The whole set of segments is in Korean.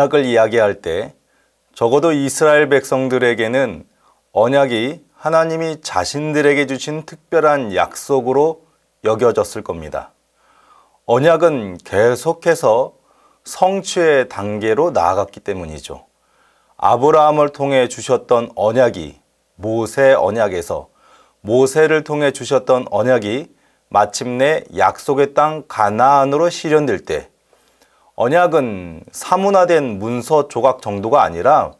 언약을 이야기할 때 적어도 이스라엘 백성들에게는 언약이 하나님이 자신들에게 주신 특별한 약속으로 여겨졌을 겁니다. 언약은 계속해서 성취의 단계로 나아갔기 때문이죠. 아브라함을 통해 주셨던 언약이 모세 언약에서 모세를 통해 주셨던 언약이 마침내 약속의 땅 가나안으로 실현될 때 언약은 사문화된 문서 조각 정도가 아니라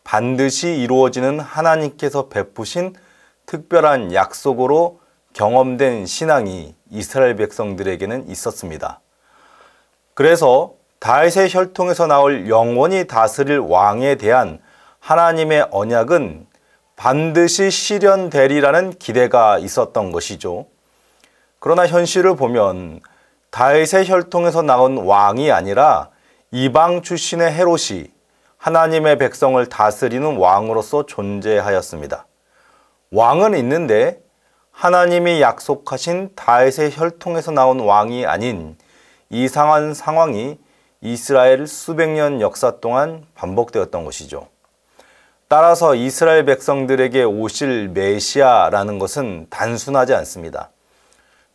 반드시 이루어지는 하나님께서 베푸신 특별한 약속으로 경험된 신앙이 이스라엘 백성들에게는 있었습니다. 그래서 다윗의 혈통에서 나올 영원히 다스릴 왕에 대한 하나님의 언약은 반드시 실현되리라는 기대가 있었던 것이죠. 그러나 현실을 보면 다윗의 혈통에서 나온 왕이 아니라 이방 출신의 헤롯이 하나님의 백성을 다스리는 왕으로서 존재하였습니다. 왕은 있는데 하나님이 약속하신 다윗의 혈통에서 나온 왕이 아닌 이상한 상황이 이스라엘 수백 년 역사 동안 반복되었던 것이죠. 따라서 이스라엘 백성들에게 오실 메시아라는 것은 단순하지 않습니다.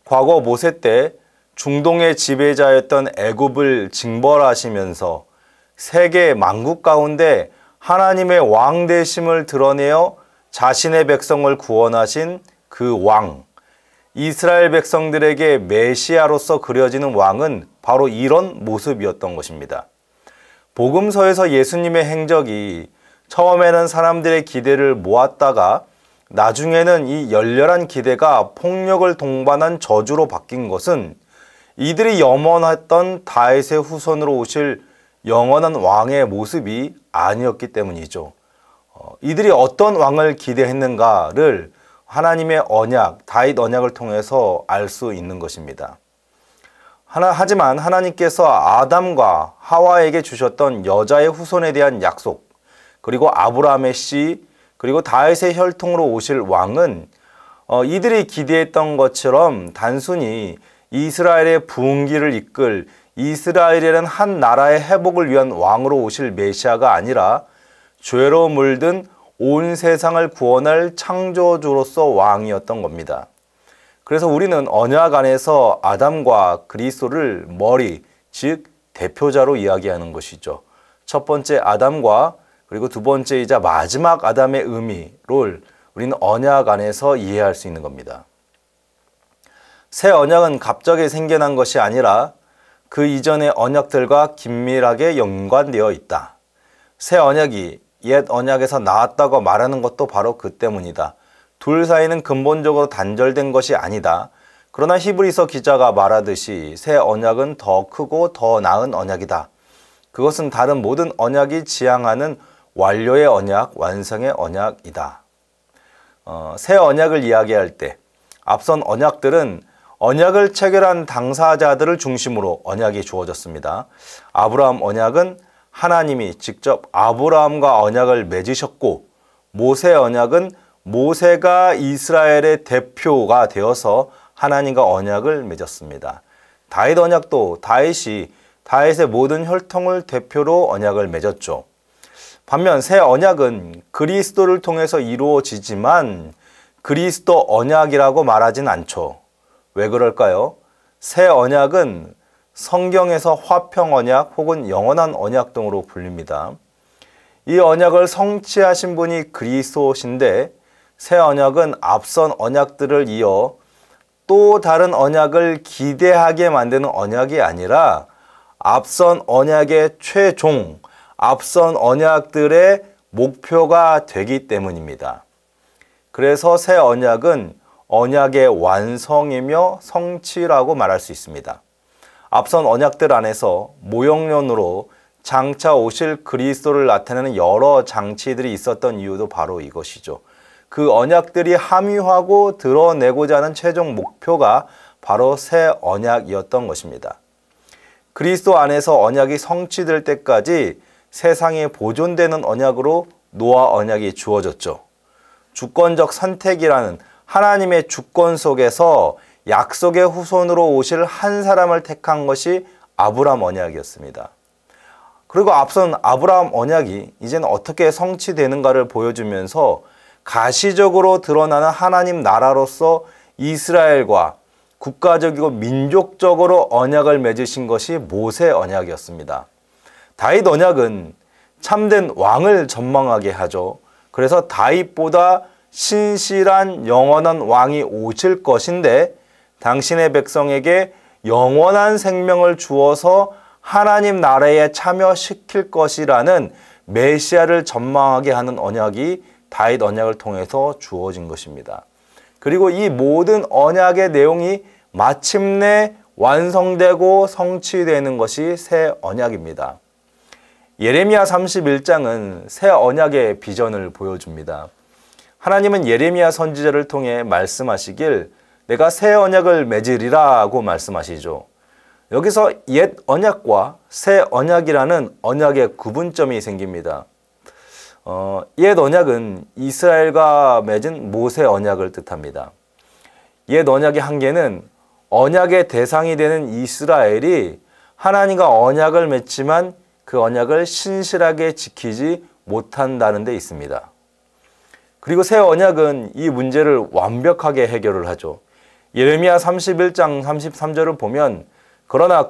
과거 모세 때 중동의 지배자였던 애굽을 징벌하시면서 세계 만국 가운데 하나님의 왕 되심을 드러내어 자신의 백성을 구원하신 그 왕, 이스라엘 백성들에게 메시아로서 그려지는 왕은 바로 이런 모습이었던 것입니다. 복음서에서 예수님의 행적이 처음에는 사람들의 기대를 모았다가 나중에는 이 열렬한 기대가 폭력을 동반한 저주로 바뀐 것은 이들이 염원했던 다윗의 후손으로 오실 영원한 왕의 모습이 아니었기 때문이죠. 이들이 어떤 왕을 기대했는가를 하나님의 언약, 다윗 언약을 통해서 알 수 있는 것입니다. 하지만 하나님께서 아담과 하와에게 주셨던 여자의 후손에 대한 약속, 그리고 아브라함의 씨, 그리고 다윗의 혈통으로 오실 왕은 이들이 기대했던 것처럼 단순히 이스라엘의 부흥기를 이끌 이스라엘이라는 한 나라의 회복을 위한 왕으로 오실 메시아가 아니라 죄로 물든 온 세상을 구원할 창조주로서 왕이었던 겁니다. 그래서 우리는 언약 안에서 아담과 그리스도를 머리, 즉 대표자로 이야기하는 것이죠. 첫 번째 아담과 그리고 두 번째이자 마지막 아담의 의미를 우리는 언약 안에서 이해할 수 있는 겁니다. 새 언약은 갑자기 생겨난 것이 아니라 그 이전의 언약들과 긴밀하게 연관되어 있다. 새 언약이 옛 언약에서 나왔다고 말하는 것도 바로 그 때문이다. 둘 사이는 근본적으로 단절된 것이 아니다. 그러나 히브리서 기자가 말하듯이 새 언약은 더 크고 더 나은 언약이다. 그것은 다른 모든 언약이 지향하는 완료의 언약, 완성의 언약이다. 새 언약을 이야기할 때 앞선 언약들은 언약을 체결한 당사자들을 중심으로 언약이 주어졌습니다. 아브라함 언약은 하나님이 직접 아브라함과 언약을 맺으셨고, 모세 언약은 모세가 이스라엘의 대표가 되어서 하나님과 언약을 맺었습니다. 다윗 언약도 다윗이 다윗의 모든 혈통을 대표로 언약을 맺었죠. 반면 새 언약은 그리스도를 통해서 이루어지지만 그리스도 언약이라고 말하진 않죠. 왜 그럴까요? 새 언약은 성경에서 화평 언약 혹은 영원한 언약 등으로 불립니다. 이 언약을 성취하신 분이 그리스도신데 새 언약은 앞선 언약들을 이어 또 다른 언약을 기대하게 만드는 언약이 아니라 앞선 언약의 최종, 앞선 언약들의 목표가 되기 때문입니다. 그래서 새 언약은 언약의 완성이며 성취라고 말할 수 있습니다. 앞선 언약들 안에서 모형론으로 장차 오실 그리스도를 나타내는 여러 장치들이 있었던 이유도 바로 이것이죠. 그 언약들이 함유하고 드러내고자 하는 최종 목표가 바로 새 언약이었던 것입니다. 그리스도 안에서 언약이 성취될 때까지 세상에 보존되는 언약으로 노아 언약이 주어졌죠. 주권적 선택이라는 하나님의 주권 속에서 약속의 후손으로 오실 한 사람을 택한 것이 아브라함 언약이었습니다. 그리고 앞선 아브라함 언약이 이제는 어떻게 성취되는가를 보여주면서 가시적으로 드러나는 하나님 나라로서 이스라엘과 국가적이고 민족적으로 언약을 맺으신 것이 모세 언약이었습니다. 다윗 언약은 참된 왕을 전망하게 하죠. 그래서 다윗보다 신실한 영원한 왕이 오실 것인데 당신의 백성에게 영원한 생명을 주어서 하나님 나라에 참여시킬 것이라는 메시아를 전망하게 하는 언약이 다윗 언약을 통해서 주어진 것입니다. 그리고 이 모든 언약의 내용이 마침내 완성되고 성취되는 것이 새 언약입니다. 예레미야 31장은 새 언약의 비전을 보여줍니다. 하나님은 예레미야 선지자를 통해 말씀하시길 내가 새 언약을 맺으리라고 말씀하시죠. 여기서 옛 언약과 새 언약이라는 언약의 구분점이 생깁니다. 옛 언약은 이스라엘과 맺은 모세 언약을 뜻합니다. 옛 언약의 한계는 언약의 대상이 되는 이스라엘이 하나님과 언약을 맺지만 그 언약을 신실하게 지키지 못한다는 데 있습니다. 그리고 새 언약은 이 문제를 완벽하게 해결을 하죠. 예레미야 31장 33절을 보면 그러나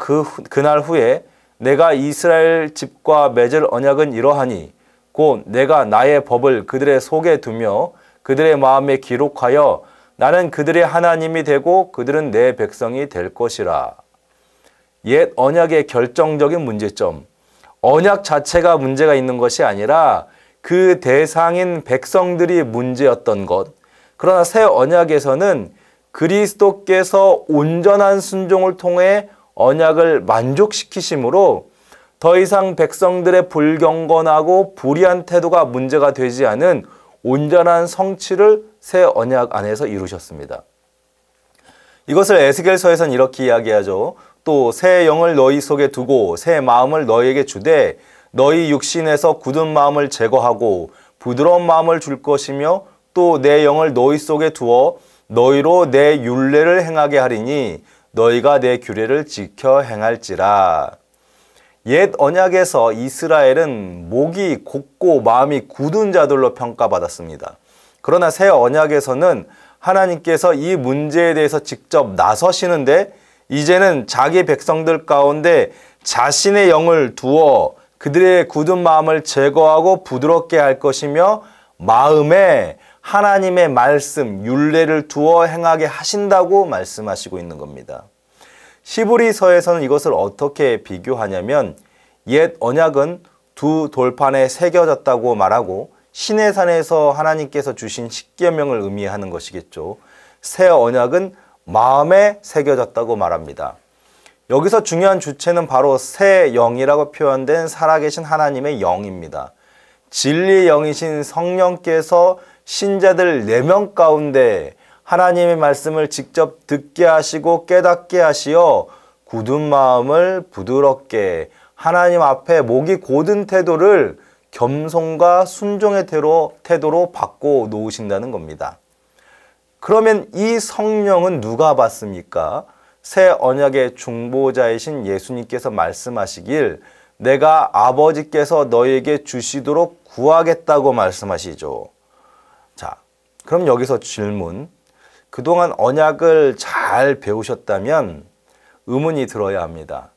그날 후에 내가 이스라엘 집과 맺을 언약은 이러하니 곧 내가 나의 법을 그들의 속에 두며 그들의 마음에 기록하여 나는 그들의 하나님이 되고 그들은 내 백성이 될 것이라. 옛 언약의 결정적인 문제점, 언약 자체가 문제가 있는 것이 아니라 그 대상인 백성들이 문제였던 것. 그러나 새 언약에서는 그리스도께서 온전한 순종을 통해 언약을 만족시키심으로 더 이상 백성들의 불경건하고 불의한 태도가 문제가 되지 않은 온전한 성취를 새 언약 안에서 이루셨습니다. 이것을 에스겔서에서는 이렇게 이야기하죠. 또 새 영을 너희 속에 두고 새 마음을 너희에게 주되 너희 육신에서 굳은 마음을 제거하고 부드러운 마음을 줄 것이며 또 내 영을 너희 속에 두어 너희로 내 율례를 행하게 하리니 너희가 내 규례를 지켜 행할지라. 옛 언약에서 이스라엘은 목이 곱고 마음이 굳은 자들로 평가받았습니다. 그러나 새 언약에서는 하나님께서 이 문제에 대해서 직접 나서시는데 이제는 자기 백성들 가운데 자신의 영을 두어 그들의 굳은 마음을 제거하고 부드럽게 할 것이며 마음에 하나님의 말씀, 율례를 두어 행하게 하신다고 말씀하시고 있는 겁니다. 히브리서에서는 이것을 어떻게 비교하냐면 옛 언약은 두 돌판에 새겨졌다고 말하고 시내산에서 하나님께서 주신 십계명을 의미하는 것이겠죠. 새 언약은 마음에 새겨졌다고 말합니다. 여기서 중요한 주체는 바로 새 영이라고 표현된 살아계신 하나님의 영입니다. 진리의 영이신 성령께서 신자들 4명 가운데 하나님의 말씀을 직접 듣게 하시고 깨닫게 하시어 굳은 마음을 부드럽게 하나님 앞에 목이 곧은 태도를 겸손과 순종의 태도로 바꿔 놓으신다는 겁니다. 그러면 이 성령은 누가 받습니까? 새 언약의 중보자이신 예수님께서 말씀하시길 내가 아버지께서 너희에게 주시도록 구하겠다고 말씀하시죠. 자, 그럼 여기서 질문. 그동안 언약을 잘 배우셨다면 의문이 들어야 합니다.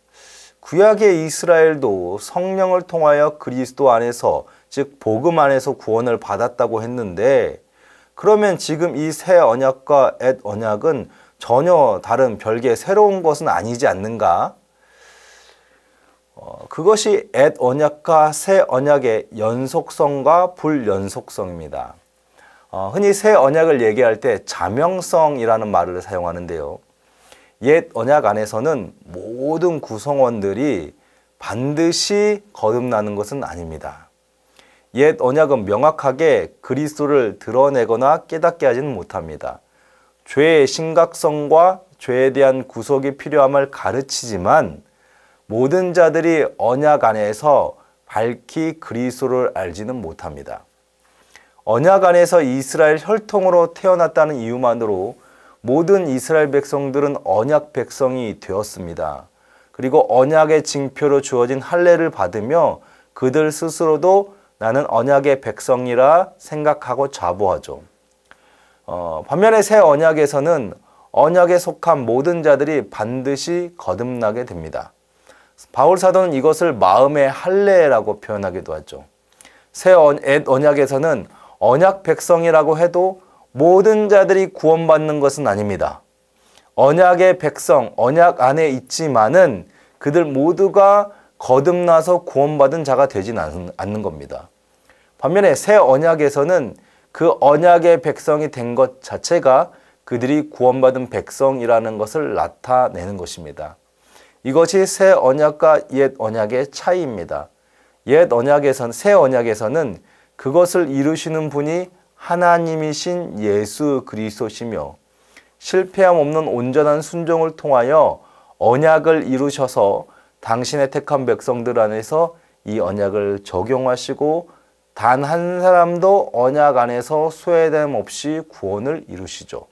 구약의 이스라엘도 성령을 통하여 그리스도 안에서, 즉 복음 안에서 구원을 받았다고 했는데 그러면 지금 이 새 언약과 옛 언약은 전혀 다른 별개의 새로운 것은 아니지 않는가? 그것이 옛 언약과 새 언약의 연속성과 불연속성입니다. 흔히 새 언약을 얘기할 때 자명성이라는 말을 사용하는데요. 옛 언약 안에서는 모든 구성원들이 반드시 거듭나는 것은 아닙니다. 옛 언약은 명확하게 그리스도를 드러내거나 깨닫게 하지는 못합니다. 죄의 심각성과 죄에 대한 구속이 필요함을 가르치지만 모든 자들이 언약 안에서 밝히 그리스도를 알지는 못합니다. 언약 안에서 이스라엘 혈통으로 태어났다는 이유만으로 모든 이스라엘 백성들은 언약 백성이 되었습니다. 그리고 언약의 징표로 주어진 할례를 받으며 그들 스스로도 나는 언약의 백성이라 생각하고 자부하죠. 반면에 새 언약에서는 언약에 속한 모든 자들이 반드시 거듭나게 됩니다. 바울 사도는 이것을 마음의 할례라고 표현하기도 하죠. 새 언약에서는 언약 백성이라고 해도 모든 자들이 구원받는 것은 아닙니다. 언약의 백성, 언약 안에 있지만은 그들 모두가 거듭나서 구원받은 자가 되진 않는 겁니다. 반면에 새 언약에서는 그 언약의 백성이 된 것 자체가 그들이 구원받은 백성이라는 것을 나타내는 것입니다. 이것이 새 언약과 옛 언약의 차이입니다. 새 언약에서는 그것을 이루시는 분이 하나님이신 예수 그리스도시며 실패함 없는 온전한 순종을 통하여 언약을 이루셔서 당신의 택한 백성들 안에서 이 언약을 적용하시고 단 한 사람도 언약 안에서 소외됨 없이 구원을 이루시죠.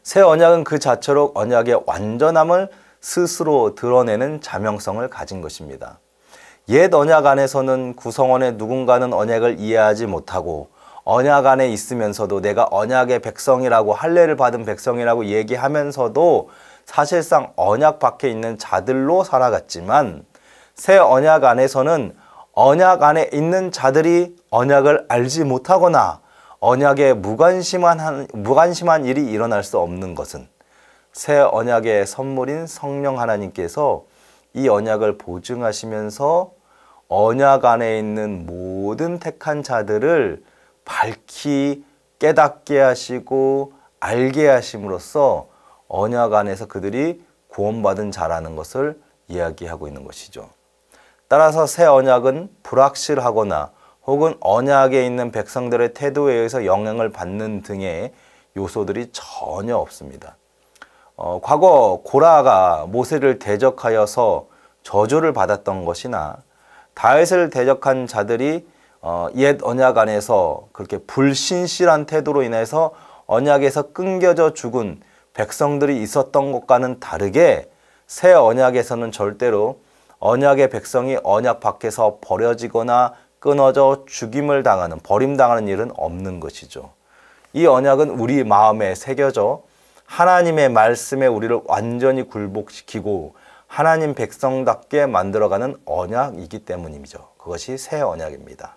새 언약은 그 자체로 언약의 완전함을 스스로 드러내는 자명성을 가진 것입니다. 옛 언약 안에서는 구성원의 누군가는 언약을 이해하지 못하고 언약 안에 있으면서도 내가 언약의 백성이라고 할례를 받은 백성이라고 얘기하면서도 사실상 언약 밖에 있는 자들로 살아갔지만 새 언약 안에서는 언약 안에 있는 자들이 언약을 알지 못하거나 언약에 무관심한 일이 일어날 수 없는 것은 새 언약의 선물인 성령 하나님께서 이 언약을 보증하시면서 언약 안에 있는 모든 택한 자들을 밝히 깨닫게 하시고 알게 하심으로써 언약 안에서 그들이 구원받은 자라는 것을 이야기하고 있는 것이죠. 따라서 새 언약은 불확실하거나 혹은 언약에 있는 백성들의 태도에 의해서 영향을 받는 등의 요소들이 전혀 없습니다. 과거 고라가 모세를 대적하여서 저주를 받았던 것이나 다윗을 대적한 자들이 옛 언약 안에서 그렇게 불신실한 태도로 인해서 언약에서 끊겨져 죽은 백성들이 있었던 것과는 다르게 새 언약에서는 절대로 언약의 백성이 언약 밖에서 버려지거나 끊어져 죽임을 당하는, 버림당하는 일은 없는 것이죠. 이 언약은 우리 마음에 새겨져 하나님의 말씀에 우리를 완전히 굴복시키고 하나님 백성답게 만들어가는 언약이기 때문이죠. 그것이 새 언약입니다.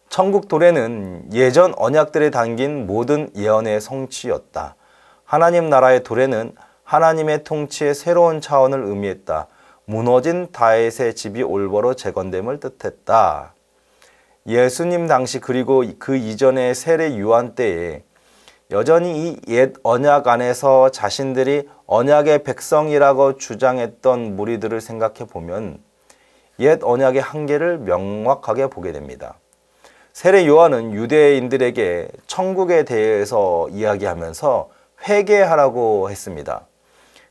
천국 도래는 예전 언약들에 담긴 모든 예언의 성취였다. 하나님 나라의 도래는 하나님의 통치의 새로운 차원을 의미했다. 무너진 다윗의 집이 올바로 재건됨을 뜻했다. 예수님 당시 그리고 그 이전의 세례 요한 때에 여전히 이 옛 언약 안에서 자신들이 언약의 백성이라고 주장했던 무리들을 생각해 보면 옛 언약의 한계를 명확하게 보게 됩니다. 세례 요한은 유대인들에게 천국에 대해서 이야기하면서 회개하라고 했습니다.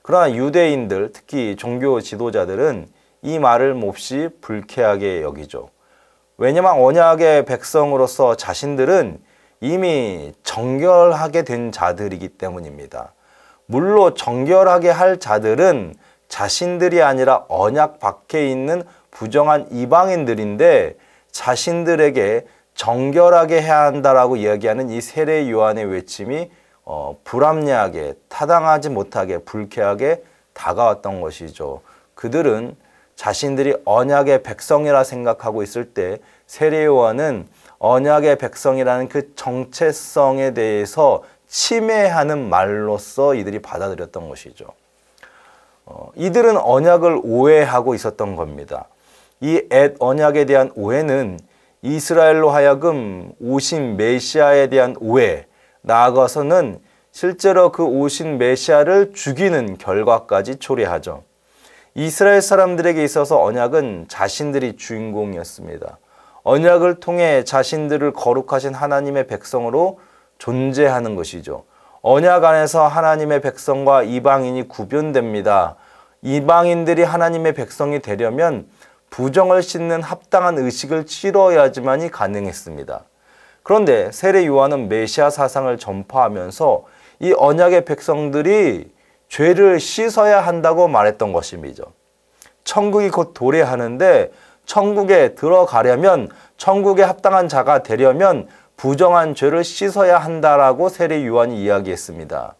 그러나 유대인들, 특히 종교 지도자들은 이 말을 몹시 불쾌하게 여기죠. 왜냐하면 언약의 백성으로서 자신들은 이미 정결하게 된 자들이기 때문입니다. 물론 정결하게 할 자들은 자신들이 아니라 언약 밖에 있는 부정한 이방인들인데 자신들에게 정결하게 해야 한다라고 이야기하는 이 세례 요한의 외침이 불합리하게, 타당하지 못하게, 불쾌하게 다가왔던 것이죠. 그들은 자신들이 언약의 백성이라 생각하고 있을 때 세례 요한은 언약의 백성이라는 그 정체성에 대해서 침해하는 말로써 이들이 받아들였던 것이죠. 이들은 언약을 오해하고 있었던 겁니다. 이 옛 언약에 대한 오해는 이스라엘로 하여금 오신 메시아에 대한 오해, 나아가서는 실제로 그 오신 메시아를 죽이는 결과까지 초래하죠. 이스라엘 사람들에게 있어서 언약은 자신들이 주인공이었습니다. 언약을 통해 자신들을 거룩하신 하나님의 백성으로 존재하는 것이죠. 언약 안에서 하나님의 백성과 이방인이 구분됩니다. 이방인들이 하나님의 백성이 되려면 부정을 씻는 합당한 의식을 치러야지만이 가능했습니다. 그런데 세례 요한은 메시아 사상을 전파하면서 이 언약의 백성들이 죄를 씻어야 한다고 말했던 것입니다. 천국이 곧 도래하는데 천국에 들어가려면, 천국에 합당한 자가 되려면 부정한 죄를 씻어야 한다라고 세례 요한이 이야기했습니다.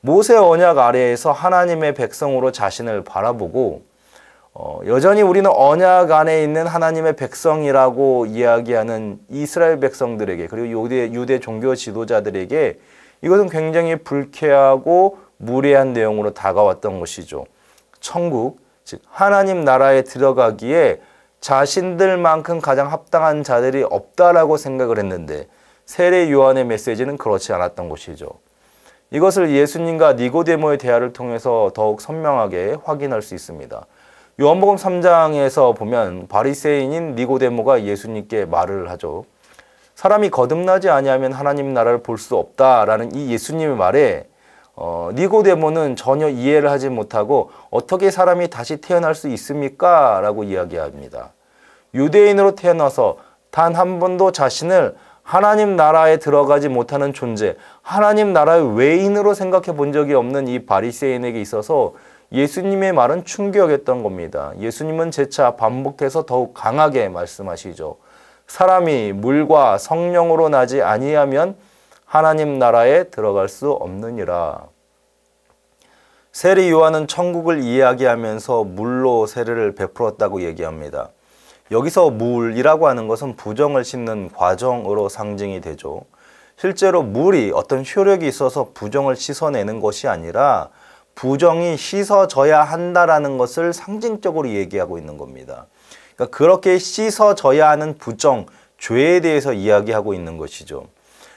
모세 언약 아래에서 하나님의 백성으로 자신을 바라보고 여전히 우리는 언약 안에 있는 하나님의 백성이라고 이야기하는 이스라엘 백성들에게, 그리고 유대 종교 지도자들에게 이것은 굉장히 불쾌하고 무례한 내용으로 다가왔던 것이죠. 천국, 즉 하나님 나라에 들어가기에 자신들만큼 가장 합당한 자들이 없다라고 생각을 했는데 세례 요한의 메시지는 그렇지 않았던 것이죠. 이것을 예수님과 니고데모의 대화를 통해서 더욱 선명하게 확인할 수 있습니다. 요한복음 3장에서 보면 바리새인인 니고데모가 예수님께 말을 하죠. 사람이 거듭나지 아니하면 하나님 나라를 볼 수 없다라는 이 예수님의 말에 니고데모는 전혀 이해를 하지 못하고 어떻게 사람이 다시 태어날 수 있습니까? 라고 이야기합니다. 유대인으로 태어나서 단 한 번도 자신을 하나님 나라에 들어가지 못하는 존재, 하나님 나라의 외인으로 생각해 본 적이 없는 이 바리새인에게 있어서 예수님의 말은 충격했던 겁니다. 예수님은 재차 반복해서 더욱 강하게 말씀하시죠. 사람이 물과 성령으로 나지 아니하면 하나님 나라에 들어갈 수 없느니라. 세례 요한은 천국을 이야기하면서 물로 세례를 베풀었다고 얘기합니다. 여기서 물이라고 하는 것은 부정을 씻는 과정으로 상징이 되죠. 실제로 물이 어떤 효력이 있어서 부정을 씻어내는 것이 아니라 부정이 씻어져야 한다라는 것을 상징적으로 얘기하고 있는 겁니다. 그러니까 그렇게 씻어져야 하는 부정, 죄에 대해서 이야기하고 있는 것이죠.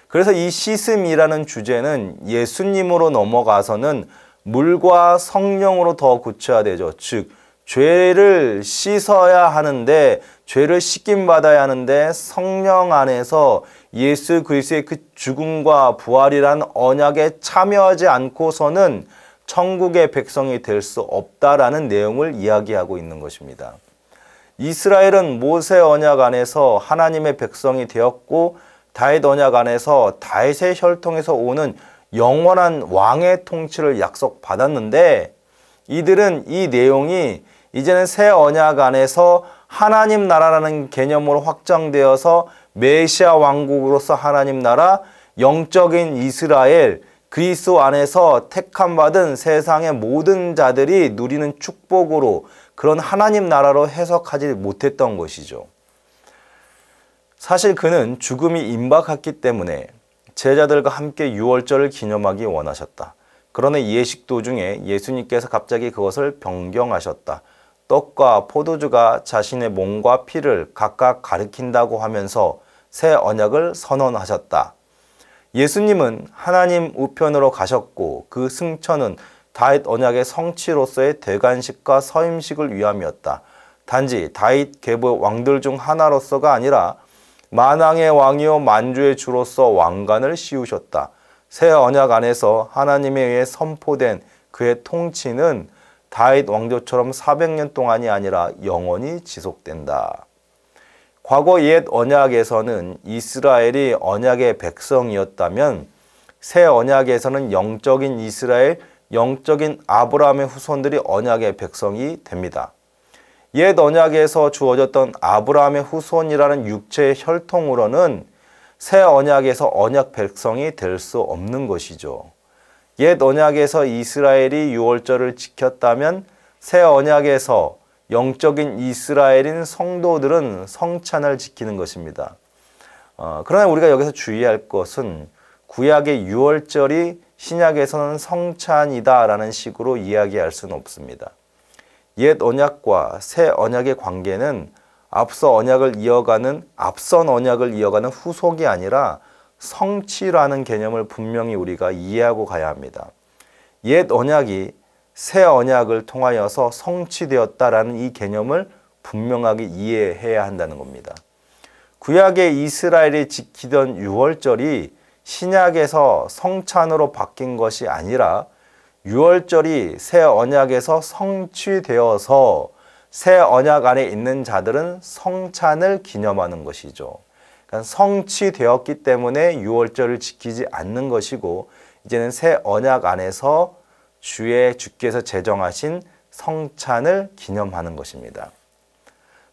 그래서 이 씻음이라는 주제는 예수님으로 넘어가서는 물과 성령으로 더 구체화되죠. 즉 죄를 씻어야 하는데, 죄를 씻김 받아야 하는데 성령 안에서 예수 그리스도의 그 죽음과 부활이란 언약에 참여하지 않고서는 천국의 백성이 될 수 없다라는 내용을 이야기하고 있는 것입니다. 이스라엘은 모세 언약 안에서 하나님의 백성이 되었고 다윗 언약 안에서 다윗의 혈통에서 오는 영원한 왕의 통치를 약속받았는데 이들은 이 내용이 이제는 새 언약 안에서 하나님 나라라는 개념으로 확장되어서 메시아 왕국으로서 하나님 나라, 영적인 이스라엘, 그리스도 안에서 택함받은 세상의 모든 자들이 누리는 축복으로 그런 하나님 나라로 해석하지 못했던 것이죠. 사실 그는 죽음이 임박했기 때문에 제자들과 함께 유월절을 기념하기 원하셨다. 그러나 예식 도중에 예수님께서 갑자기 그것을 변경하셨다. 떡과 포도주가 자신의 몸과 피를 각각 가리킨다고 하면서 새 언약을 선언하셨다. 예수님은 하나님 우편으로 가셨고 그 승천은 다윗 언약의 성취로서의 대관식과 서임식을 위함이었다. 단지 다윗 계보 왕들 중 하나로서가 아니라 만왕의 왕이요 만주의 주로서 왕관을 씌우셨다. 새 언약 안에서 하나님에 의해 선포된 그의 통치는 다윗 왕조처럼 400년 동안이 아니라 영원히 지속된다. 과거 옛 언약에서는 이스라엘이 언약의 백성이었다면 새 언약에서는 영적인 이스라엘, 영적인 아브라함의 후손들이 언약의 백성이 됩니다. 옛 언약에서 주어졌던 아브라함의 후손이라는 육체의 혈통으로는 새 언약에서 언약 백성이 될 수 없는 것이죠. 옛 언약에서 이스라엘이 유월절을 지켰다면 새 언약에서 영적인 이스라엘인 성도들은 성찬을 지키는 것입니다. 그러나 우리가 여기서 주의할 것은 구약의 유월절이 신약에서는 성찬이다라는 식으로 이야기할 수는 없습니다. 옛 언약과 새 언약의 관계는 앞선 언약을 이어가는 후속이 아니라 성취라는 개념을 분명히 우리가 이해하고 가야 합니다. 옛 언약이 새 언약을 통하여서 성취되었다라는 이 개념을 분명하게 이해해야 한다는 겁니다. 구약의 이스라엘이 지키던 유월절이 신약에서 성찬으로 바뀐 것이 아니라 유월절이 새 언약에서 성취되어서 새 언약 안에 있는 자들은 성찬을 기념하는 것이죠. 그러니까 성취되었기 때문에 유월절을 지키지 않는 것이고 이제는 새 언약 안에서 주께서 제정하신 성찬을 기념하는 것입니다.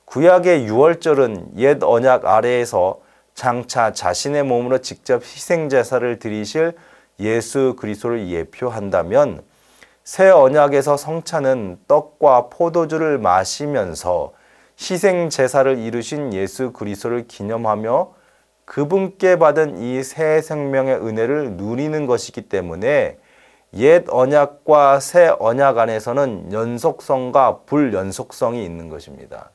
구약의 유월절은 옛 언약 아래에서 장차 자신의 몸으로 직접 희생제사를 드리실 예수 그리스도를 예표한다면, 새 언약에서 성찬은 떡과 포도주를 마시면서 희생제사를 이루신 예수 그리스도를 기념하며 그분께 받은 이 새 생명의 은혜를 누리는 것이기 때문에 옛 언약과 새 언약 안에서는 연속성과 불연속성이 있는 것입니다.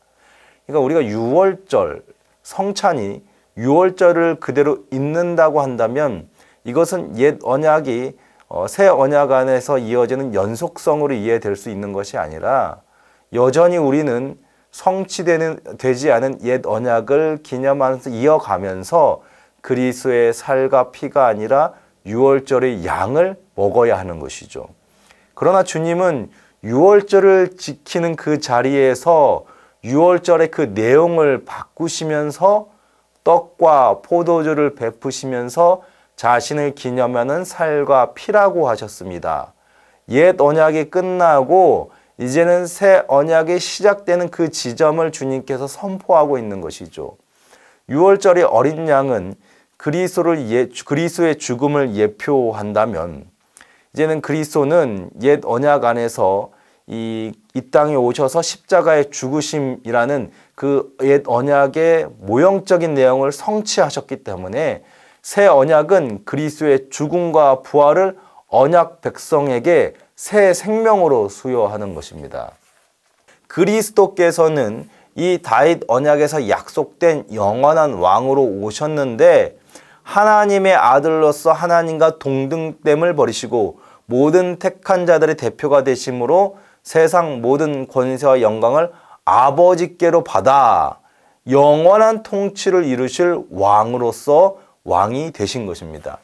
그러니까 우리가 유월절, 성찬이 유월절을 그대로 잇는다고 한다면 이것은 옛 언약이 새 언약 안에서 이어지는 연속성으로 이해될 수 있는 것이 아니라, 여전히 우리는 성취되지 않은 옛 언약을 기념하면서 이어가면서 그리스도의 살과 피가 아니라 유월절의 양을 먹어야 하는 것이죠. 그러나 주님은 유월절을 지키는 그 자리에서 유월절의 그 내용을 바꾸시면서 떡과 포도주를 베푸시면서 자신을 기념하는 살과 피라고 하셨습니다. 옛 언약이 끝나고 이제는 새 언약이 시작되는 그 지점을 주님께서 선포하고 있는 것이죠. 유월절의 어린 양은 그리스도의 죽음을 예표한다면, 이제는 그리스도는 옛 언약 안에서 이 땅에 오셔서 십자가의 죽으심이라는 그 옛 언약의 모형적인 내용을 성취하셨기 때문에 새 언약은 그리스도의 죽음과 부활을 언약 백성에게 새 생명으로 수여하는 것입니다. 그리스도께서는 이 다윗 언약에서 약속된 영원한 왕으로 오셨는데, 하나님의 아들로서 하나님과 동등됨을 버리시고 모든 택한 자들의 대표가 되심으로 세상 모든 권세와 영광을 아버지께로 받아 영원한 통치를 이루실 왕으로서 왕이 되신 것입니다.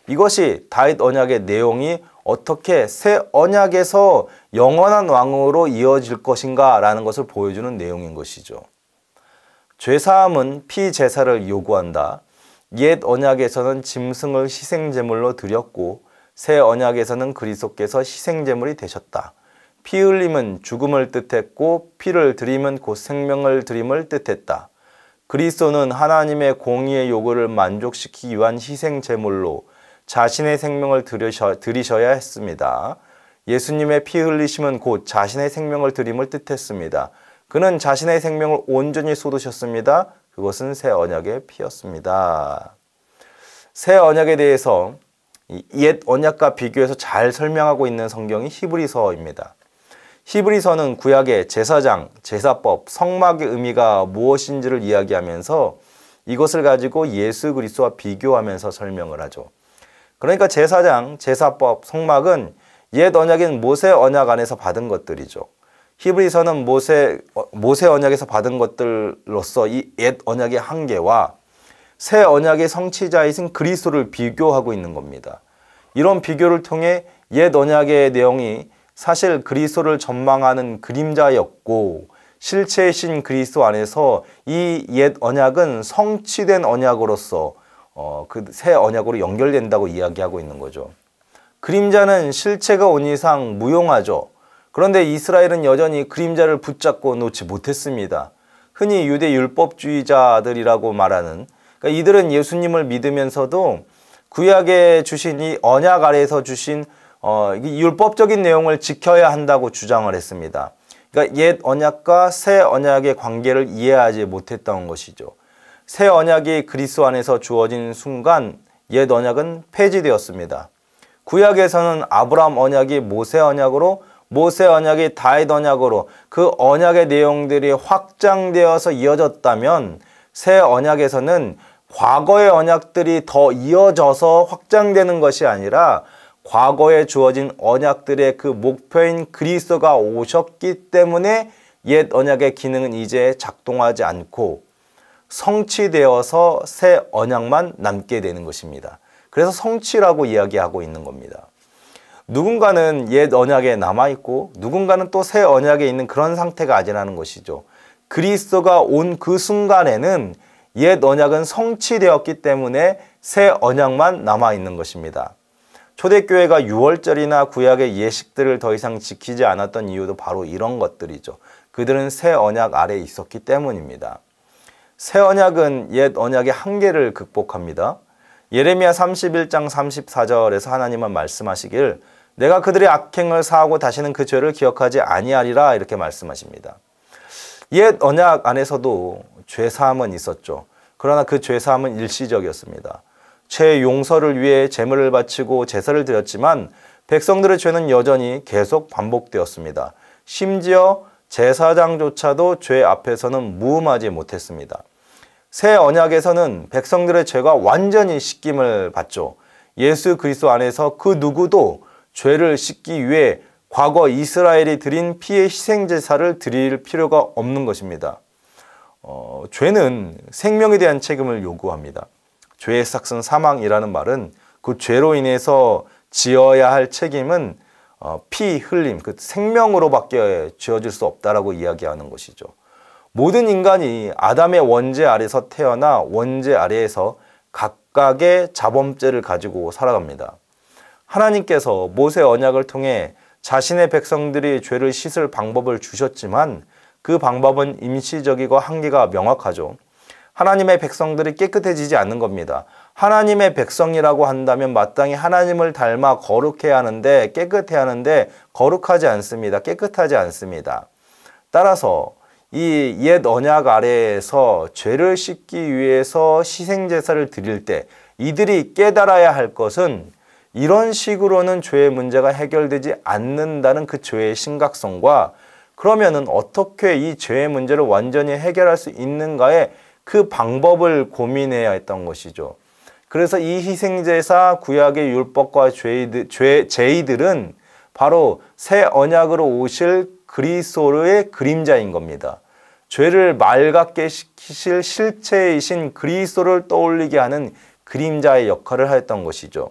이것이 다윗 언약의 내용이 어떻게 새 언약에서 영원한 왕으로 이어질 것인가 라는 것을 보여주는 내용인 것이죠. 죄사함은 피제사를 요구한다. 옛 언약에서는 짐승을 희생제물로 드렸고 새 언약에서는 그리스도께서 희생제물이 되셨다. 피 흘림은 죽음을 뜻했고 피를 드리면 곧 생명을 드림을 뜻했다. 그리스도는 하나님의 공의의 요구를 만족시키기 위한 희생제물로 자신의 생명을 드리셔야 했습니다. 예수님의 피 흘리심은 곧 자신의 생명을 드림을 뜻했습니다. 그는 자신의 생명을 온전히 쏟으셨습니다. 그것은 새 언약의 피였습니다. 새 언약에 대해서 옛 언약과 비교해서 잘 설명하고 있는 성경이 히브리서입니다. 히브리서는 구약의 제사장, 제사법, 성막의 의미가 무엇인지를 이야기하면서 이것을 가지고 예수 그리스도와 비교하면서 설명을 하죠. 그러니까 제사장, 제사법, 성막은 옛 언약인 모세 언약 안에서 받은 것들이죠. 히브리서는 모세 언약에서 받은 것들로서 이 옛 언약의 한계와 새 언약의 성취자이신 그리스도를 비교하고 있는 겁니다. 이런 비교를 통해 옛 언약의 내용이 사실 그리스도를 전망하는 그림자였고 실체이신 그리스도 안에서 이 옛 언약은 성취된 언약으로서 그 새 언약으로 연결된다고 이야기하고 있는 거죠. 그림자는 실체가 온 이상 무용하죠. 그런데 이스라엘은 여전히 그림자를 붙잡고 놓지 못했습니다. 흔히 유대 율법주의자들이라고 말하는, 그러니까 이들은 예수님을 믿으면서도 구약에 주신 이 언약 아래에서 주신 율법적인 내용을 지켜야 한다고 주장을 했습니다. 그러니까 옛 언약과 새 언약의 관계를 이해하지 못했던 것이죠. 새 언약이 그리스도 안에서 주어진 순간 옛 언약은 폐지되었습니다. 구약에서는 아브라함 언약이 모세 언약으로, 모세 언약이 다윗 언약으로 그 언약의 내용들이 확장되어서 이어졌다면, 새 언약에서는 과거의 언약들이 더 이어져서 확장되는 것이 아니라 과거에 주어진 언약들의 그 목표인 그리스도가 오셨기 때문에 옛 언약의 기능은 이제 작동하지 않고 성취되어서 새 언약만 남게 되는 것입니다. 그래서 성취라고 이야기하고 있는 겁니다. 누군가는 옛 언약에 남아있고 누군가는 또 새 언약에 있는 그런 상태가 아니라는 것이죠. 그리스도가 온 그 순간에는 옛 언약은 성취되었기 때문에 새 언약만 남아있는 것입니다. 초대교회가 유월절이나 구약의 예식들을 더 이상 지키지 않았던 이유도 바로 이런 것들이죠. 그들은 새 언약 아래에 있었기 때문입니다. 새 언약은 옛 언약의 한계를 극복합니다. 예레미야 31장 34절에서 하나님은 말씀하시길 내가 그들의 악행을 사하고 다시는 그 죄를 기억하지 아니하리라 이렇게 말씀하십니다. 옛 언약 안에서도 죄사함은 있었죠. 그러나 그 죄사함은 일시적이었습니다. 죄 용서를 위해 제물을 바치고 제사를 드렸지만 백성들의 죄는 여전히 계속 반복되었습니다. 심지어 제사장조차도 죄 앞에서는 무음하지 못했습니다. 새 언약에서는 백성들의 죄가 완전히 씻김을 받죠. 예수 그리스도 안에서 그 누구도 죄를 씻기 위해 과거 이스라엘이 드린 피의 희생제사를 드릴 필요가 없는 것입니다. 죄는 생명에 대한 책임을 요구합니다. 죄의 삭은 사망이라는 말은 그 죄로 인해서 지어야 할 책임은 피 흘림, 그 생명으로밖에 지어질 수 없다라고 이야기하는 것이죠. 모든 인간이 아담의 원죄 아래에서 태어나 원죄 아래에서 각각의 자범죄를 가지고 살아갑니다. 하나님께서 모세 언약을 통해 자신의 백성들이 죄를 씻을 방법을 주셨지만 그 방법은 임시적이고 한계가 명확하죠. 하나님의 백성들이 깨끗해지지 않는 겁니다. 하나님의 백성이라고 한다면 마땅히 하나님을 닮아 거룩해야 하는데 깨끗해야 하는데 거룩하지 않습니다. 깨끗하지 않습니다. 따라서 이 옛 언약 아래에서 죄를 씻기 위해서 희생제사를 드릴 때 이들이 깨달아야 할 것은 이런 식으로는 죄의 문제가 해결되지 않는다는 그 죄의 심각성과 그러면은 어떻게 이 죄의 문제를 완전히 해결할 수 있는가에 그 방법을 고민해야 했던 것이죠. 그래서 이 희생제사 구약의 율법과 제의들은 바로 새 언약으로 오실 그리스도의 그림자인 겁니다. 죄를 맑게 시키실 실체이신 그리스도를 떠올리게 하는 그림자의 역할을 하였던 것이죠.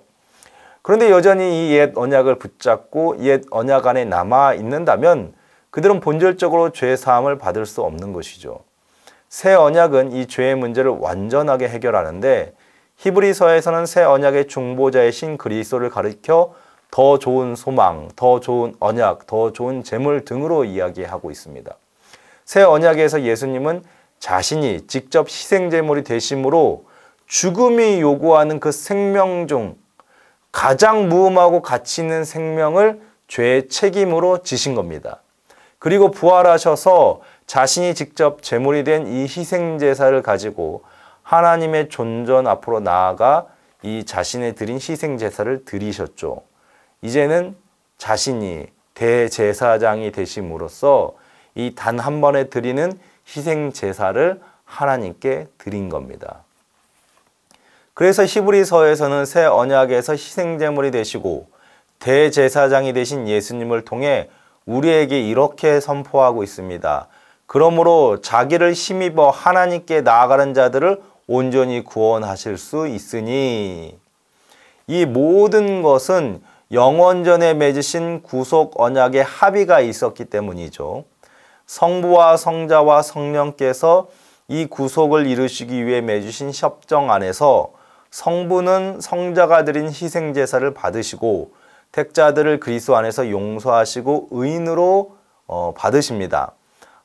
그런데 여전히 이 옛 언약을 붙잡고 옛 언약 안에 남아 있는다면 그들은 본질적으로 죄 사함을 받을 수 없는 것이죠. 새 언약은 이 죄의 문제를 완전하게 해결하는데 히브리서에서는 새 언약의 중보자이신 그리스도를 가리켜 더 좋은 소망, 더 좋은 언약, 더 좋은 제물 등으로 이야기하고 있습니다. 새 언약에서 예수님은 자신이 직접 희생제물이 되심으로 죽음이 요구하는 그 생명 중 가장 무음하고 가치 있는 생명을 죄의 책임으로 지신 겁니다. 그리고 부활하셔서 자신이 직접 제물이 된 이 희생제사를 가지고 하나님의 존전 앞으로 나아가 이 자신의 드린 희생제사를 드리셨죠. 이제는 자신이 대제사장이 되심으로써 이 단 한 번에 드리는 희생제사를 하나님께 드린 겁니다. 그래서 히브리서에서는 새 언약에서 희생제물이 되시고 대제사장이 되신 예수님을 통해 우리에게 이렇게 선포하고 있습니다. 그러므로 자기를 힘입어 하나님께 나아가는 자들을 온전히 구원하실 수 있으니 이 모든 것은 영원전에 맺으신 구속 언약의 합의가 있었기 때문이죠. 성부와 성자와 성령께서 이 구속을 이루시기 위해 맺으신 협정 안에서 성부는 성자가 드린 희생제사를 받으시고 택자들을 그리스도 안에서 용서하시고 의인으로 받으십니다.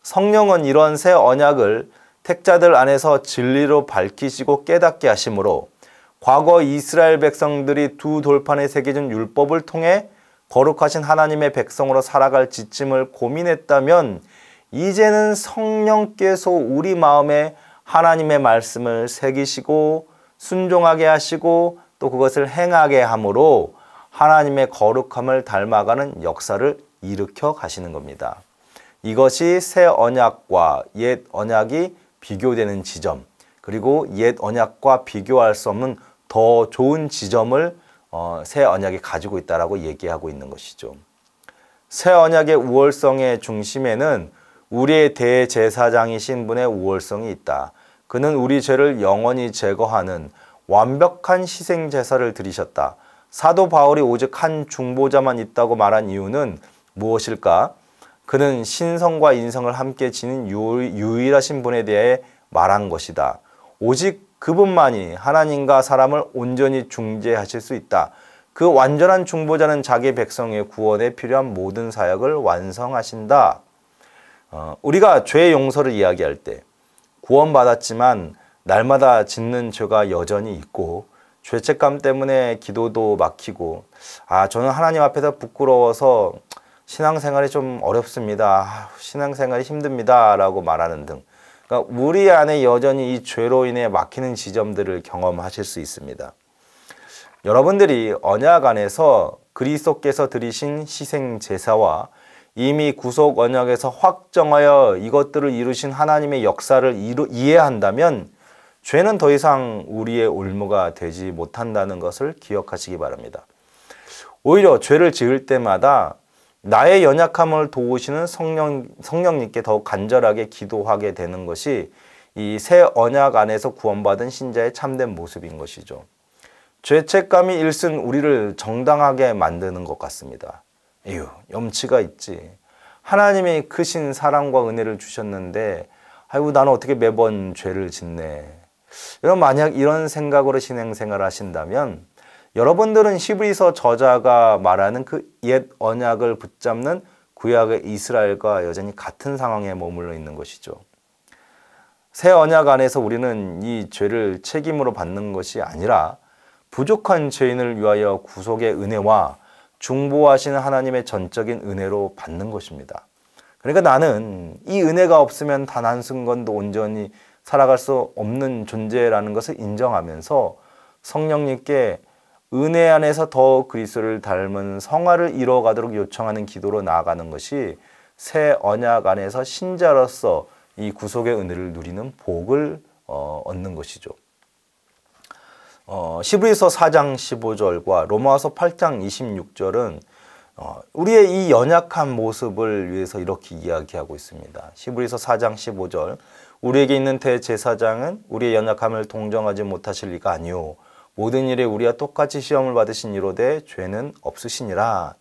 성령은 이런 새 언약을 택자들 안에서 진리로 밝히시고 깨닫게 하심으로 과거 이스라엘 백성들이 두 돌판에 새겨진 율법을 통해 거룩하신 하나님의 백성으로 살아갈 지침을 고민했다면 이제는 성령께서 우리 마음에 하나님의 말씀을 새기시고 순종하게 하시고 또 그것을 행하게 함으로 하나님의 거룩함을 닮아가는 역사를 일으켜 가시는 겁니다. 이것이 새 언약과 옛 언약이 비교되는 지점, 그리고 옛 언약과 비교할 수 없는 더 좋은 지점을 새 언약이 가지고 있다라고 얘기하고 있는 것이죠. 새 언약의 우월성의 중심에는 우리의 대제사장이신 분의 우월성이 있다. 그는 우리 죄를 영원히 제거하는 완벽한 희생제사를 드리셨다. 사도 바울이 오직 한 중보자만 있다고 말한 이유는 무엇일까? 그는 신성과 인성을 함께 지닌 유일하신 분에 대해 말한 것이다. 오직 그분만이 하나님과 사람을 온전히 중재하실 수 있다. 그 완전한 중보자는 자기 백성의 구원에 필요한 모든 사역을 완성하신다. 우리가 죄의 용서를 이야기할 때 구원받았지만 날마다 짓는 죄가 여전히 있고 죄책감 때문에 기도도 막히고 저는 하나님 앞에서 부끄러워서 신앙생활이 좀 어렵습니다. 신앙생활이 힘듭니다. 라고 말하는 등 그러니까 우리 안에 여전히 이 죄로 인해 막히는 지점들을 경험하실 수 있습니다. 여러분들이 언약 안에서 그리스도께서 드리신 희생 제사와 이미 구속 언약에서 확정하여 이것들을 이루신 하나님의 역사를 이해한다면 죄는 더 이상 우리의 올무가 되지 못한다는 것을 기억하시기 바랍니다. 오히려 죄를 지을 때마다 나의 연약함을 도우시는 성령님께 더욱 간절하게 기도하게 되는 것이 이 새 언약 안에서 구원받은 신자의 참된 모습인 것이죠. 죄책감이 일순 우리를 정당하게 만드는 것 같습니다. 에휴, 염치가 있지. 하나님이 크신 사랑과 은혜를 주셨는데 아이고 나는 어떻게 매번 죄를 짓네. 만약 이런 생각으로 신앙생활을 하신다면 여러분들은 히브리서 저자가 말하는 그 옛 언약을 붙잡는 구약의 이스라엘과 여전히 같은 상황에 머물러 있는 것이죠. 새 언약 안에서 우리는 이 죄를 책임으로 받는 것이 아니라 부족한 죄인을 위하여 구속의 은혜와 중보하시는 하나님의 전적인 은혜로 받는 것입니다. 그러니까 나는 이 은혜가 없으면 단 한순간도 온전히 살아갈 수 없는 존재라는 것을 인정하면서 성령님께 은혜 안에서 더 그리스도를 닮은 성화를 이뤄가도록 요청하는 기도로 나아가는 것이 새 언약 안에서 신자로서 이 구속의 은혜를 누리는 복을 얻는 것이죠. 히브리서 4장 15절과 로마서 8장 26절은 우리의 이 연약한 모습을 위해서 이렇게 이야기하고 있습니다. 히브리서 4장 15절 우리에게 있는 대제사장은 우리의 연약함을 동정하지 못하실 리가 아니오 모든 일에 우리와 똑같이 시험을 받으신 이로되 죄는 없으시니라.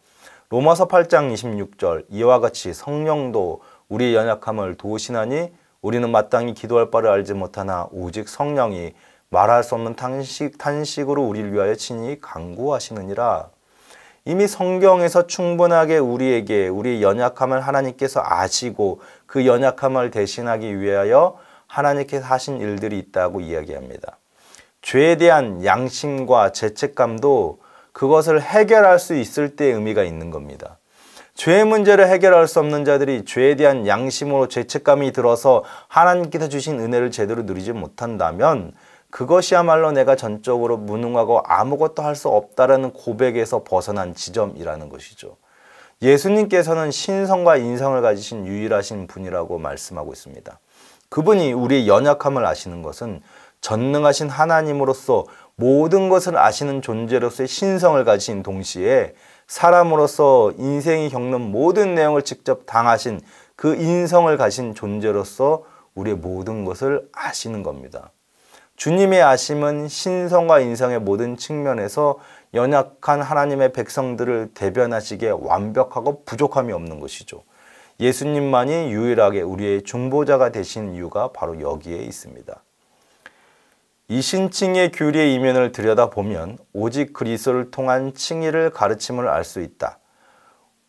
로마서 8장 26절 이와 같이 성령도 우리의 연약함을 도우시나니 우리는 마땅히 기도할 바를 알지 못하나 오직 성령이 말할 수 없는 탄식으로 우리를 위하여 친히 간구하시느니라. 이미 성경에서 충분하게 우리에게 우리의 연약함을 하나님께서 아시고 그 연약함을 대신하기 위하여 하나님께서 하신 일들이 있다고 이야기합니다. 죄에 대한 양심과 죄책감도 그것을 해결할 수 있을 때 의미가 있는 겁니다. 죄의 문제를 해결할 수 없는 자들이 죄에 대한 양심으로 죄책감이 들어서 하나님께서 주신 은혜를 제대로 누리지 못한다면 그것이야말로 내가 전적으로 무능하고 아무것도 할 수 없다라는 고백에서 벗어난 지점이라는 것이죠. 예수님께서는 신성과 인성을 가지신 유일하신 분이라고 말씀하고 있습니다. 그분이 우리의 연약함을 아시는 것은 전능하신 하나님으로서 모든 것을 아시는 존재로서의 신성을 가진 동시에 사람으로서 인생이 겪는 모든 내용을 직접 당하신 그 인성을 가진 존재로서 우리의 모든 것을 아시는 겁니다. 주님의 아심은 신성과 인성의 모든 측면에서 연약한 하나님의 백성들을 대변하시기에 완벽하고 부족함이 없는 것이죠. 예수님만이 유일하게 우리의 중보자가 되신 이유가 바로 여기에 있습니다. 이 신칭의 교리의 이면을 들여다보면 오직 그리스도를 통한 칭의를 가르침을 알 수 있다.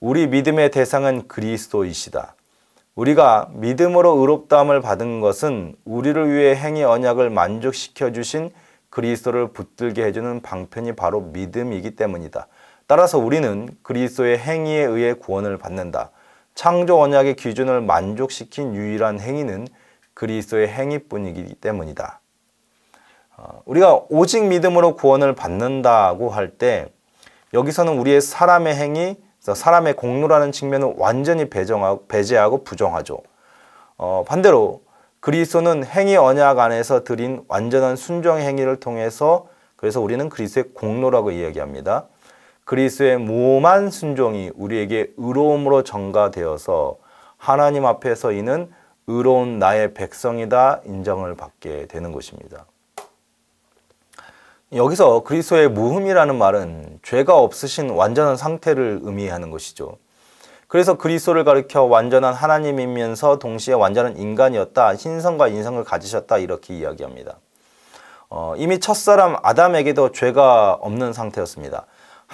우리 믿음의 대상은 그리스도이시다. 우리가 믿음으로 의롭다함을 받은 것은 우리를 위해 행위 언약을 만족시켜 주신 그리스도를 붙들게 해주는 방편이 바로 믿음이기 때문이다. 따라서 우리는 그리스도의 행위에 의해 구원을 받는다. 창조 언약의 기준을 만족시킨 유일한 행위는 그리스도의 행위뿐이기 때문이다. 우리가 오직 믿음으로 구원을 받는다고 할 때 여기서는 우리의 사람의 행위, 사람의 공로라는 측면을 완전히 배제하고 부정하죠. 반대로 그리스도는 행위 언약 안에서 드린 완전한 순종의 행위를 통해서 그래서 우리는 그리스도의 공로라고 이야기합니다. 그리스도의 무엄한 순종이 우리에게 의로움으로 전가되어서 하나님 앞에서 이는 의로운 나의 백성이다 인정을 받게 되는 것입니다. 여기서 그리스도의 무흠이라는 말은 죄가 없으신 완전한 상태를 의미하는 것이죠. 그래서 그리스도를 가리켜 완전한 하나님이면서 동시에 완전한 인간이었다. 신성과 인성을 가지셨다. 이렇게 이야기합니다. 이미 첫사람 아담에게도 죄가 없는 상태였습니다.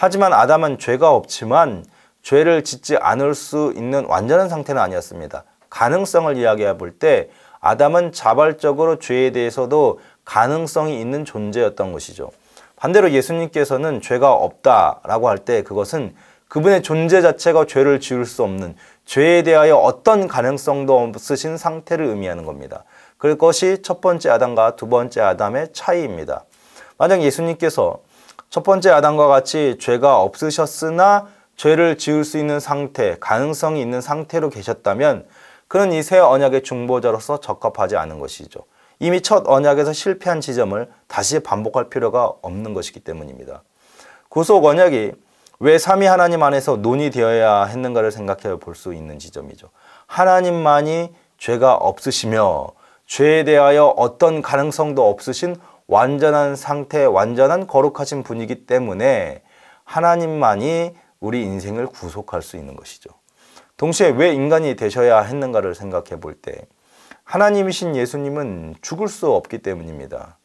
하지만 아담은 죄가 없지만 죄를 짓지 않을 수 있는 완전한 상태는 아니었습니다. 가능성을 이야기해 볼 때 아담은 자발적으로 죄에 대해서도 가능성이 있는 존재였던 것이죠. 반대로 예수님께서는 죄가 없다라고 할 때 그것은 그분의 존재 자체가 죄를 지을 수 없는, 죄에 대하여 어떤 가능성도 없으신 상태를 의미하는 겁니다. 그것이 첫 번째 아담과 두 번째 아담의 차이입니다. 만약 예수님께서 첫 번째 아담과 같이 죄가 없으셨으나 죄를 지을 수 있는 상태, 가능성이 있는 상태로 계셨다면 그는 이 새 언약의 중보자로서 적합하지 않은 것이죠. 이미 첫 언약에서 실패한 지점을 다시 반복할 필요가 없는 것이기 때문입니다. 구속 언약이 왜 삼위 하나님 안에서 논의되어야 했는가를 생각해 볼 수 있는 지점이죠. 하나님만이 죄가 없으시며 죄에 대하여 어떤 가능성도 없으신 완전한 상태, 완전한 거룩하신 분이기 때문에 하나님만이 우리 인생을 구속할 수 있는 것이죠. 동시에 왜 인간이 되셔야 했는가를 생각해 볼 때 하나님이신 예수님은 죽을 수 없기 때문입니다.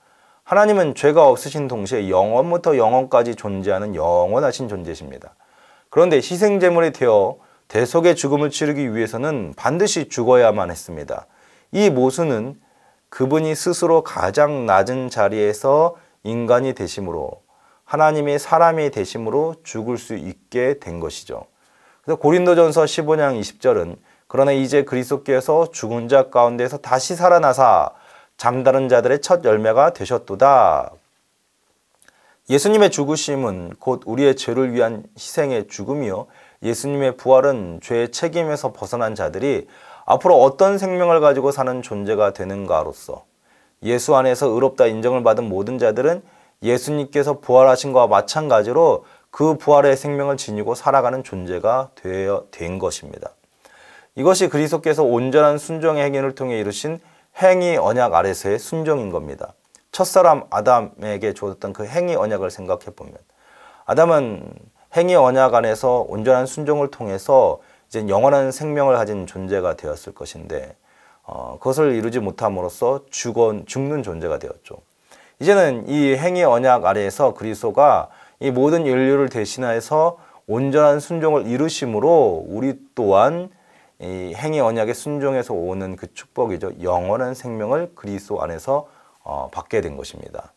하나님은 죄가 없으신 동시에 영원부터 영원까지 존재하는 영원하신 존재십니다. 그런데 희생제물이 되어 대속의 죽음을 치르기 위해서는 반드시 죽어야만 했습니다. 이 모순은 그분이 스스로 가장 낮은 자리에서 인간이 되심으로, 하나님이 사람이 되심으로 죽을 수 있게 된 것이죠. 그래서 고린도전서 15장 20절은 그러나 이제 그리스도께서 죽은 자 가운데서 다시 살아나사 잠다른 자들의 첫 열매가 되셨도다. 예수님의 죽으심은 곧 우리의 죄를 위한 희생의 죽음이요, 예수님의 부활은 죄의 책임에서 벗어난 자들이 앞으로 어떤 생명을 가지고 사는 존재가 되는가로서 예수 안에서 의롭다 인정을 받은 모든 자들은 예수님께서 부활하신 것과 마찬가지로 그 부활의 생명을 지니고 살아가는 존재가 된 것입니다. 이것이 그리스도께서 온전한 순종의 행위를 통해 이루신 행위 언약 아래서의 순종인 겁니다. 첫사람 아담에게 주었던 그 행위 언약을 생각해 보면 아담은 행위 언약 안에서 온전한 순종을 통해서 이제 영원한 생명을 가진 존재가 되었을 것인데 그것을 이루지 못함으로써 죽는 존재가 되었죠. 이제는 이 행위 언약 아래에서 그리스도가 이 모든 인류를 대신하여서 온전한 순종을 이루심으로 우리 또한 이 행위 언약의 순종에서 오는 그 축복이죠. 영원한 생명을 그리스도 안에서 받게 된 것입니다.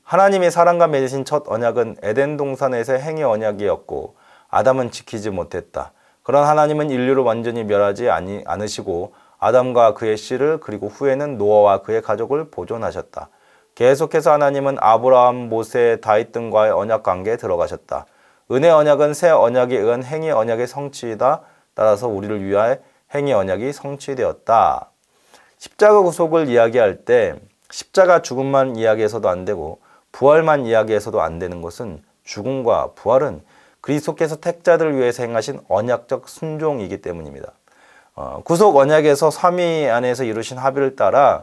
하나님이 사람과 맺으신 첫 언약은 에덴 동산에서의 행위 언약이었고 아담은 지키지 못했다. 그런 하나님은 인류를 완전히 멸하지 않으시고 아담과 그의 씨를 그리고 후에는 노아와 그의 가족을 보존하셨다. 계속해서 하나님은 아브라함, 모세, 다윗 등과의 언약 관계에 들어가셨다. 은혜 언약은 새 언약에 의한 행위 언약의 성취이다. 따라서 우리를 위하여 행위 언약이 성취되었다. 십자가 구속을 이야기할 때 십자가 죽음만 이야기해서도 안 되고 부활만 이야기해서도 안 되는 것은 죽음과 부활은 그리스도께서 택자들을 위해서 행하신 언약적 순종이기 때문입니다. 구속 언약에서 삼위 안에서 이루신 합의를 따라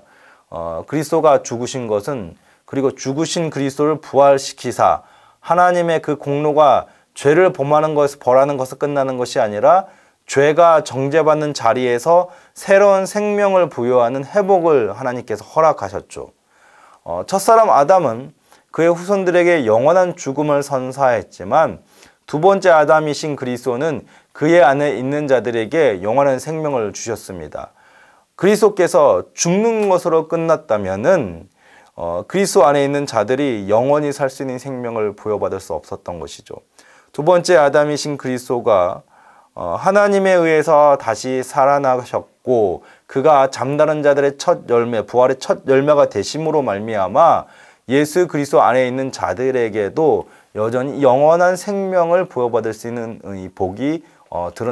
그리스도가 죽으신 것은 그리고 죽으신 그리스도를 부활시키사 하나님의 그 공로가 죄를 범하는 것에서 벌하는 것을 끝나는 것이 아니라 죄가 정죄받는 자리에서 새로운 생명을 부여하는 회복을 하나님께서 허락하셨죠. 첫사람 아담은 그의 후손들에게 영원한 죽음을 선사했지만 두 번째 아담이신 그리스도는 그의 안에 있는 자들에게 영원한 생명을 주셨습니다. 그리스도께서 죽는 것으로 끝났다면은 그리스도 안에 있는 자들이 영원히 살 수 있는 생명을 부여받을 수 없었던 것이죠. 두 번째 아담이신 그리스도가 하나님에 의해서 다시 살아나셨고 그가 잠다른 자들의 첫 열매, 부활의 첫 열매가 되심으로 말미암아 예수 그리스도 안에 있는 자들에게도 여전히 영원한 생명을 부여받을 수 있는 이 복이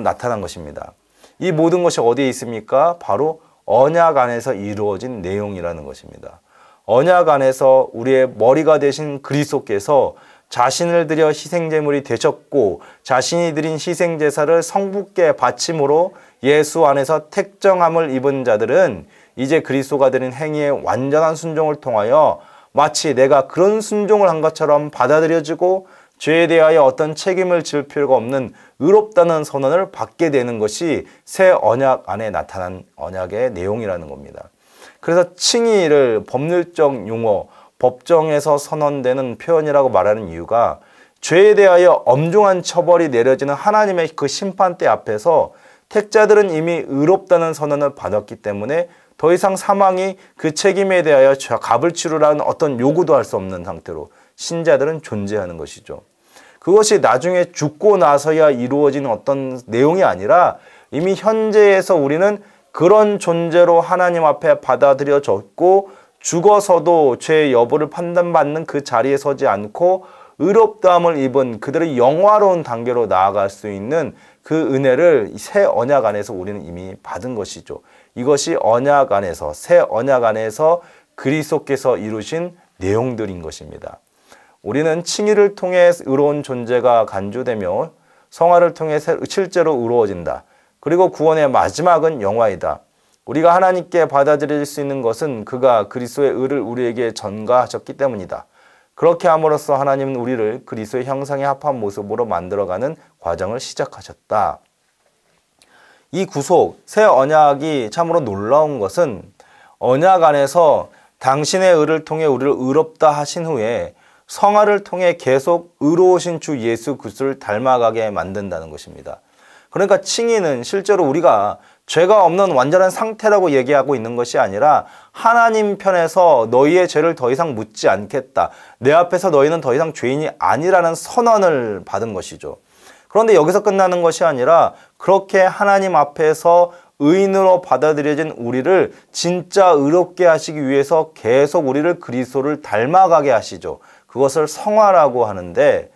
나타난 것입니다. 이 모든 것이 어디에 있습니까? 바로 언약 안에서 이루어진 내용이라는 것입니다. 언약 안에서 우리의 머리가 되신 그리스도께서 자신을 들여 희생제물이 되셨고 자신이 드린 희생제사를 성부께 바침으로 예수 안에서 택정함을 입은 자들은 이제 그리스도가 드린 행위의 완전한 순종을 통하여 마치 내가 그런 순종을 한 것처럼 받아들여지고 죄에 대하여 어떤 책임을 질 필요가 없는 의롭다는 선언을 받게 되는 것이 새 언약 안에 나타난 언약의 내용이라는 겁니다. 그래서 칭의를 법률적 용어, 법정에서 선언되는 표현이라고 말하는 이유가 죄에 대하여 엄중한 처벌이 내려지는 하나님의 그 심판대 앞에서 택자들은 이미 의롭다는 선언을 받았기 때문에 더 이상 사망이 그 책임에 대하여 값을 치르라는 어떤 요구도 할 수 없는 상태로 신자들은 존재하는 것이죠. 그것이 나중에 죽고 나서야 이루어지는 어떤 내용이 아니라 이미 현재에서 우리는 그런 존재로 하나님 앞에 받아들여졌고 죽어서도 죄의 여부를 판단받는 그 자리에 서지 않고 의롭다함을 입은 그들의 영화로운 단계로 나아갈 수 있는 그 은혜를 새 언약 안에서 우리는 이미 받은 것이죠. 이것이 언약 안에서, 새 언약 안에서 그리스도께서 이루신 내용들인 것입니다. 우리는 칭의를 통해 의로운 존재가 간주되며 성화를 통해 실제로 의로워진다. 그리고 구원의 마지막은 영화이다. 우리가 하나님께 받아들일 수 있는 것은 그가 그리스도의 의를 우리에게 전가하셨기 때문이다. 그렇게 함으로써 하나님은 우리를 그리스도의 형상에 합한 모습으로 만들어가는 과정을 시작하셨다. 이 구속, 새 언약이 참으로 놀라운 것은 언약 안에서 당신의 의를 통해 우리를 의롭다 하신 후에 성화를 통해 계속 의로우신 주 예수 그리스도를 닮아가게 만든다는 것입니다. 그러니까 칭의는 실제로 우리가 죄가 없는 완전한 상태라고 얘기하고 있는 것이 아니라 하나님 편에서 너희의 죄를 더 이상 묻지 않겠다. 내 앞에서 너희는 더 이상 죄인이 아니라는 선언을 받은 것이죠. 그런데 여기서 끝나는 것이 아니라 그렇게 하나님 앞에서 의인으로 받아들여진 우리를 진짜 의롭게 하시기 위해서 계속 우리를 그리스도를 닮아가게 하시죠. 그것을 성화라고 하는데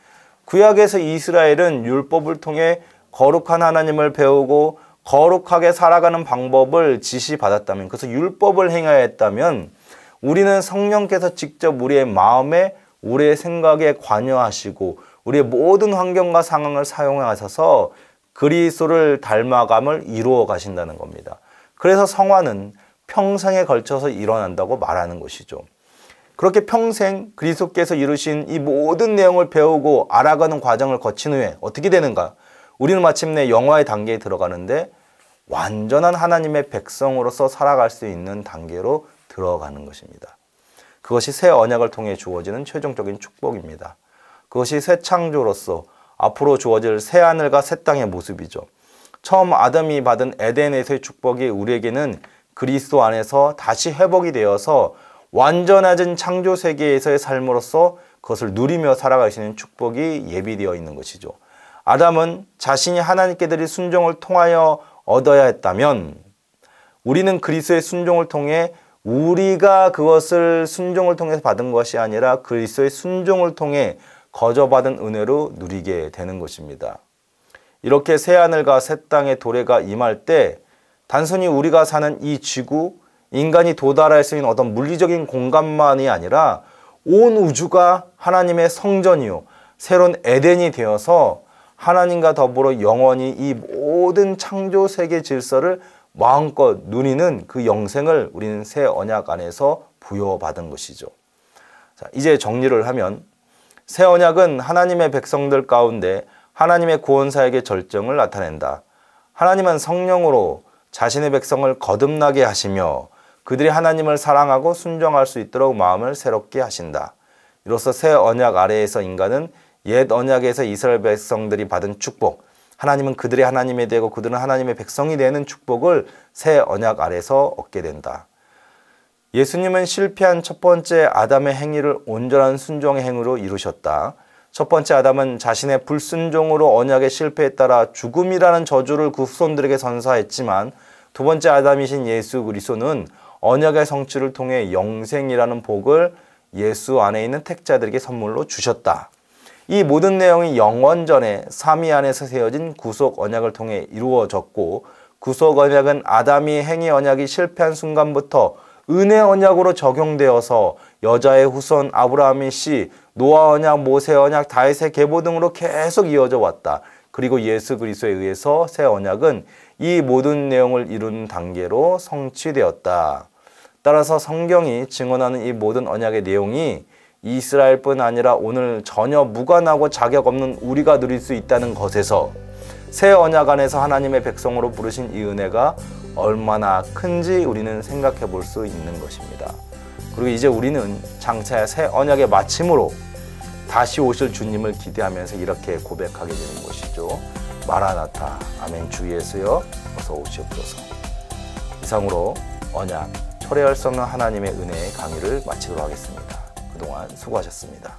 구약에서 이스라엘은 율법을 통해 거룩한 하나님을 배우고 거룩하게 살아가는 방법을 지시받았다면, 그래서 율법을 행하였다면 우리는 성령께서 직접 우리의 마음에, 우리의 생각에 관여하시고 우리의 모든 환경과 상황을 사용하셔서 그리스도를 닮아감을 이루어 가신다는 겁니다. 그래서 성화는 평생에 걸쳐서 일어난다고 말하는 것이죠. 그렇게 평생 그리스도께서 이루신 이 모든 내용을 배우고 알아가는 과정을 거친 후에 어떻게 되는가? 우리는 마침내 영화의 단계에 들어가는데 완전한 하나님의 백성으로서 살아갈 수 있는 단계로 들어가는 것입니다. 그것이 새 언약을 통해 주어지는 최종적인 축복입니다. 그것이 새 창조로서 앞으로 주어질 새 하늘과 새 땅의 모습이죠. 처음 아담이 받은 에덴에서의 축복이 우리에게는 그리스도 안에서 다시 회복이 되어서 완전해진 창조 세계에서의 삶으로서 그것을 누리며 살아가시는 축복이 예비되어 있는 것이죠. 아담은 자신이 하나님께 드릴 순종을 통하여 얻어야 했다면 우리는 그리스도의 순종을 통해 우리가 그것을 순종을 통해서 받은 것이 아니라 그리스도의 순종을 통해 거저받은 은혜로 누리게 되는 것입니다. 이렇게 새하늘과 새 땅의 도래가 임할 때 단순히 우리가 사는 이 지구, 인간이 도달할 수 있는 어떤 물리적인 공간만이 아니라 온 우주가 하나님의 성전이요 새로운 에덴이 되어서 하나님과 더불어 영원히 이 모든 창조 세계 질서를 마음껏 누리는 그 영생을 우리는 새 언약 안에서 부여받은 것이죠. 자, 이제 정리를 하면 새 언약은 하나님의 백성들 가운데 하나님의 구원사역의 절정을 나타낸다. 하나님은 성령으로 자신의 백성을 거듭나게 하시며 그들이 하나님을 사랑하고 순종할 수 있도록 마음을 새롭게 하신다. 이로써 새 언약 아래에서 인간은 옛 언약에서 이스라엘 백성들이 받은 축복, 하나님은 그들의 하나님이 되고 그들은 하나님의 백성이 되는 축복을 새 언약 아래서 얻게 된다. 예수님은 실패한 첫 번째 아담의 행위를 온전한 순종의 행위로 이루셨다. 첫 번째 아담은 자신의 불순종으로 언약의 실패에 따라 죽음이라는 저주를 그 후손들에게 선사했지만 두 번째 아담이신 예수 그리스도는 언약의 성취를 통해 영생이라는 복을 예수 안에 있는 택자들에게 선물로 주셨다. 이 모든 내용이 영원전에 삼위 안에서 세워진 구속 언약을 통해 이루어졌고 구속 언약은 아담이 행위 언약이 실패한 순간부터 은혜 언약으로 적용되어서 여자의 후손 아브라함의 씨, 노아 언약, 모세 언약, 다윗의 계보 등으로 계속 이어져 왔다. 그리고 예수 그리스도에 의해서 새 언약은 이 모든 내용을 이루는 단계로 성취되었다. 따라서 성경이 증언하는 이 모든 언약의 내용이 이스라엘뿐 아니라 오늘 전혀 무관하고 자격 없는 우리가 누릴 수 있다는 것에서 새 언약 안에서 하나님의 백성으로 부르신 이 은혜가 얼마나 큰지 우리는 생각해 볼 수 있는 것입니다. 그리고 이제 우리는 장차 새 언약의 마침으로 다시 오실 주님을 기대하면서 이렇게 고백하게 되는 것이죠. 마라나타, 아멘, 주 예수여 어서 오시옵소서. 이상으로 언약, 초래할 수 없는 하나님의 은혜의 강의를 마치도록 하겠습니다. 그동안 수고하셨습니다.